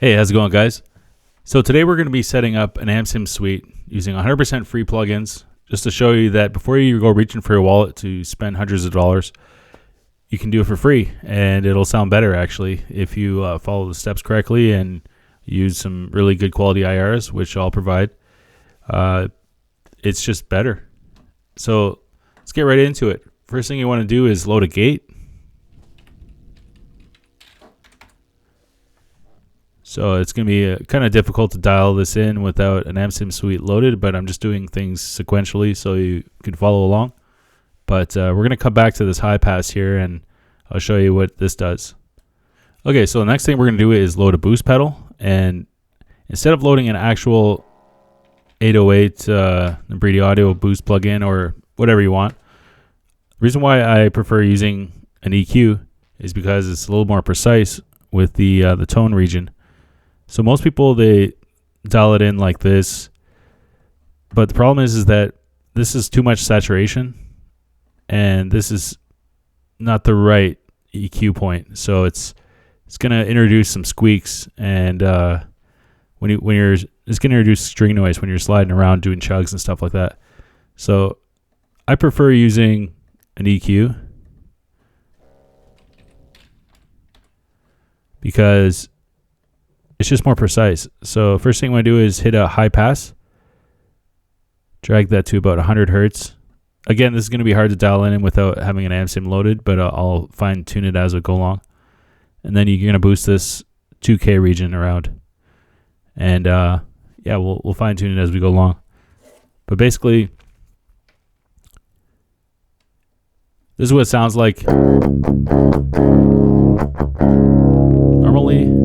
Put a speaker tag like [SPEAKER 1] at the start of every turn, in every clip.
[SPEAKER 1] Hey, how's it going, guys? So today we're going to be setting up an Ampsim suite using 100% free plugins, just to show you that before you go reaching for your wallet to spend hundreds of dollars, you can do it for free, and it'll sound better actually if you follow the steps correctly and use some really good quality IRs, which I'll provide. It's just better. So let's get right into it. First thing you want to do is load a gate. So it's going to be kind of difficult to dial this in without an Ampsim suite loaded, but I'm just doing things sequentially so you can follow along. But we're going to come back to this high pass here, and I'll show you what this does. Okay, so the next thing we're going to do is load a boost pedal. And instead of loading an actual 808 Brady Audio boost plugin or whatever you want, the reason why I prefer using an EQ is because it's a little more precise with the tone region. So most people, they dial it in like this, but the problem is that this is too much saturation, and this is not the right EQ point. So it's going to introduce some squeaks, and it's going to introduce string noise when you're sliding around doing chugs and stuff like that. So I prefer using an EQ because it's just more precise. So first thing I want to do is hit a high pass, drag that to about 100 hertz. Again, this is going to be hard to dial in without having an Ampsim loaded, but I'll fine tune it as we go along. And then you're going to boost this 2K region around. And yeah, we'll fine tune it as we go along. But basically, this is what it sounds like normally.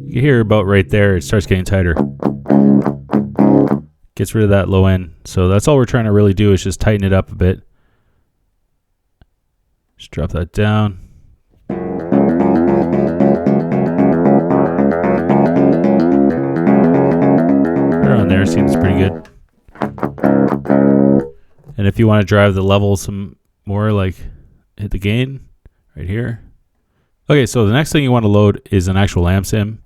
[SPEAKER 1] You hear about right there, it starts getting tighter. Gets rid of that low end. So that's all we're trying to really do, is just tighten it up a bit. Just drop that down. Around there seems pretty good. And if you want to drive the level some more, like hit the gain right here. Okay, so the next thing you want to load is an actual Ampsim.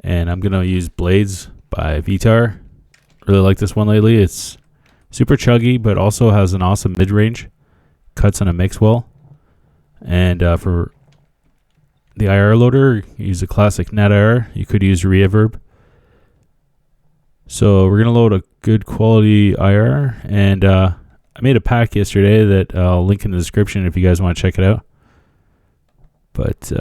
[SPEAKER 1] And I'm going to use Blades by Vtaramps. Really like this one lately. It's super chuggy, but also has an awesome mid-range. Cuts on a mix well. And for the IR loader, use a classic net IR. You could use reverb. So we're going to load a good quality IR. And I made a pack yesterday that I'll link in the description if you guys want to check it out. But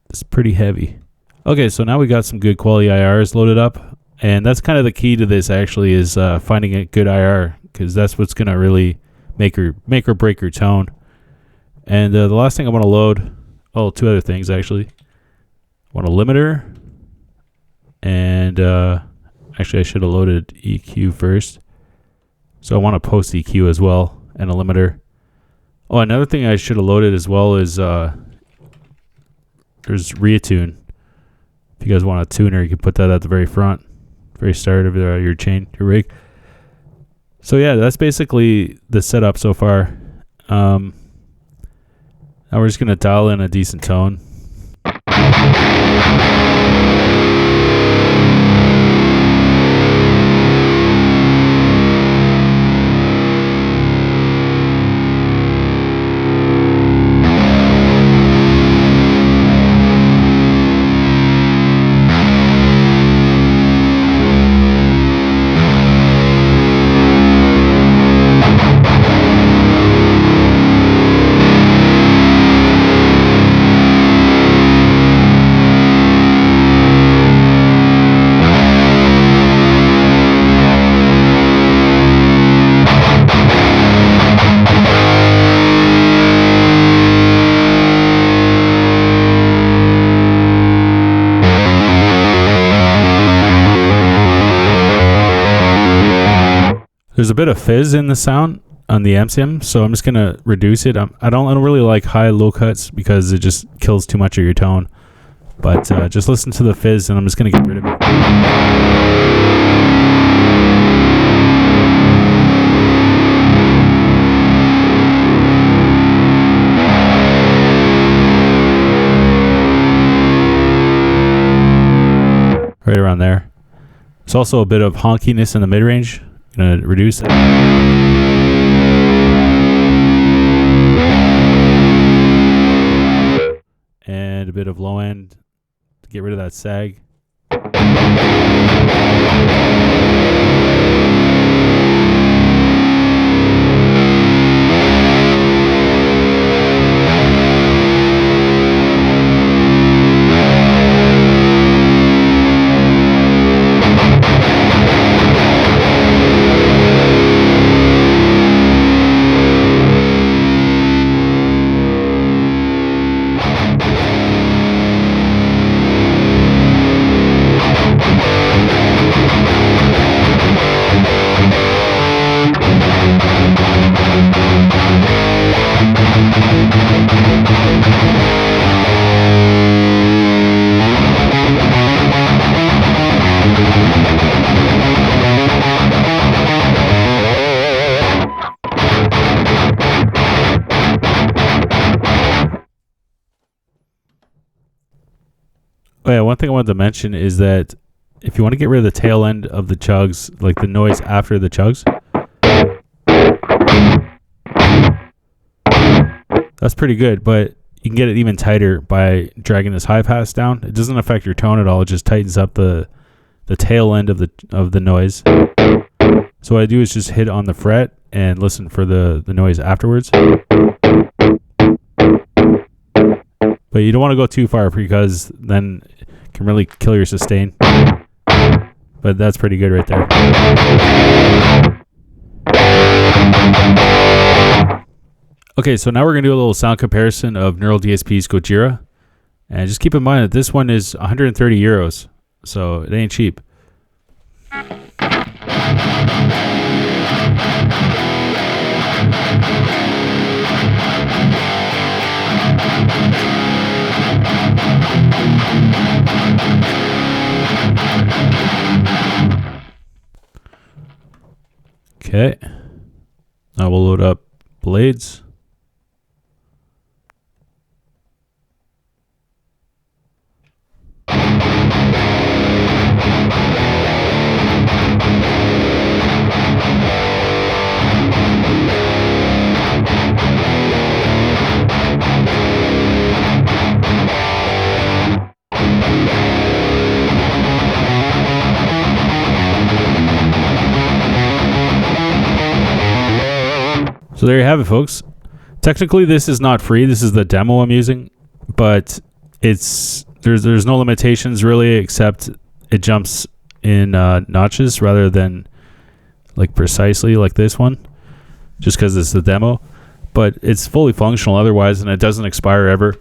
[SPEAKER 1] it's pretty heavy. Okay, so now we got some good quality IRs loaded up, and that's kind of the key to this actually, is finding a good IR, because that's what's going to really make or break your tone. And the last thing I want to load, two other things actually. I want a limiter, and actually I should have loaded EQ first. So I want a post EQ as well, and a limiter. Oh, another thing I should have loaded as well is there's Redtone. If you guys want a tuner, you can put that at the very front, very start of your rig. So yeah, that's basically the setup so far. Now we're just gonna dial in a decent tone. There's a bit of fizz in the sound on the Ampsim, so I'm just gonna reduce it. I don't really like high low cuts because it just kills too much of your tone. But just listen to the fizz, and I'm just gonna get rid of it. right around there. There's also a bit of honkiness in the mid-range. Gonna reduce it. And a bit of low end to get rid of that sag. Oh yeah, one thing I wanted to mention is that if you want to get rid of the tail end of the chugs, like the noise after the chugs, that's pretty good, but you can get it even tighter by dragging this high pass down. It doesn't affect your tone at all. It just tightens up the tail end of the noise. So what I do is just hit on the fret and listen for the noise afterwards. But you don't want to go too far because then it can really kill your sustain. But that's pretty good right there. Okay, so now we're going to do a little sound comparison of Neural DSP's Gojira. And just keep in mind that this one is 130 euros. So it ain't cheap. Okay, now we'll load up Blades. So there you have it, folks. Technically, this is not free. This is the demo I'm using, but there's no limitations really, except it jumps in notches rather than like precisely like this one, just because it's the demo. But it's fully functional otherwise, and it doesn't expire ever.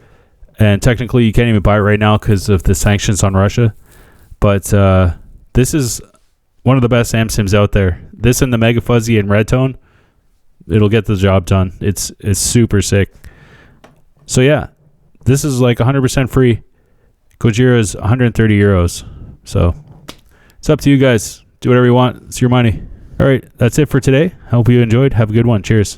[SPEAKER 1] And technically, you can't even buy it right now because of the sanctions on Russia. But this is one of the best Ampsims out there. This and the Megafuzzie and Redtone. It'll get the job done. It's super sick. So yeah, this is like 100% free. Gojira is 130 euros. So it's up to you guys. Do whatever you want. It's your money. All right, that's it for today. I hope you enjoyed. Have a good one. Cheers.